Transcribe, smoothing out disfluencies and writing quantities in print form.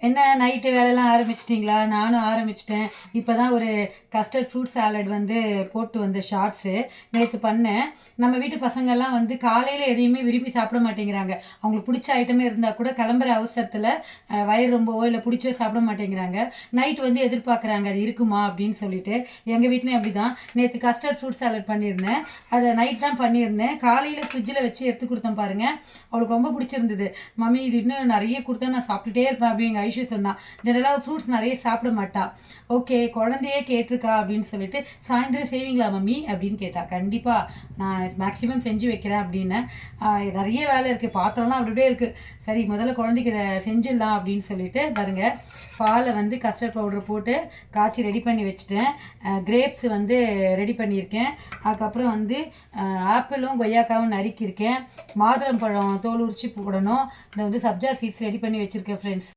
என்ன நைட்டு வேலைலாம் ஆரம்பிச்சிட்டிங்களா? நானும் ஆரம்பிச்சிட்டேன். இப்போ தான் ஒரு கஸ்டர்ட் ஃப்ரூட் சாலட் வந்து போட்டு வந்த ஷார்ட்ஸு நேற்று பண்ணேன். நம்ம வீட்டு பசங்கள்லாம் வந்து காலையில் எதையுமே விரும்பி சாப்பிட மாட்டேங்கிறாங்க. அவங்களுக்கு பிடிச்ச ஐட்டமே இருந்தால் கூட கிளம்புற அவசரத்தில் வயிறு ரொம்பவோ இல்லை பிடிச்சோ சாப்பிட மாட்டேங்கிறாங்க. நைட்டு வந்து எதிர்பார்க்குறாங்க அது இருக்குமா அப்படின்னு சொல்லிட்டு. எங்கள் வீட்லேயும் அப்படி தான். நேற்று கஸ்டர்ட் ஃப்ரூட் சாலட் பண்ணியிருந்தேன். அதை நைட் தான் பண்ணியிருந்தேன். காலையில் ஃப்ரிட்ஜில் வச்சு எடுத்து கொடுத்தேன் பாருங்கள். அவளுக்கு ரொம்ப பிடிச்சிருந்தது. மம்மி இது இன்னும் நிறைய கொடுத்தா நான் சாப்பிட்டுட்டே இருப்பேன் அப்படிங்க ஐஷு சொன்னா. ஜெனரலாக ஃப்ரூட்ஸ் நிறைய சாப்பிட மாட்டா. ஓகே குழந்தையே கேட்டிருக்கா அப்படின்னு சொல்லிட்டு சாயந்தரம் செய்வீங்களா மம்மி அப்படின்னு கேட்டா. கண்டிப்பாக நான் மேக்ஸிமம் செஞ்சு வைக்கிறேன் அப்படின்னு. நிறைய வேலை இருக்குது, பாத்திரம்லாம் அப்படி அப்படியே இருக்குது. சரி முதல்ல குழந்தைக்கு இதை செஞ்சிடலாம் அப்படின்னு சொல்லிட்டு பாருங்கள், பாலை வந்து கஸ்டர்ட் பவுடர் போட்டு காய்ச்சி ரெடி பண்ணி வச்சுட்டேன். கிரேப்ஸ் வந்து ரெடி பண்ணியிருக்கேன். அதுக்கப்புறம் வந்து ஆப்பிளும் கொய்யாக்காவும் நறுக்கியிருக்கேன். மாதுளம்பழம் தோல் உரித்து போடணும். இதை வந்து சப்ஜா சீட்ஸ் ரெடி பண்ணி வச்சுருக்கேன் ஃப்ரெண்ட்ஸ்.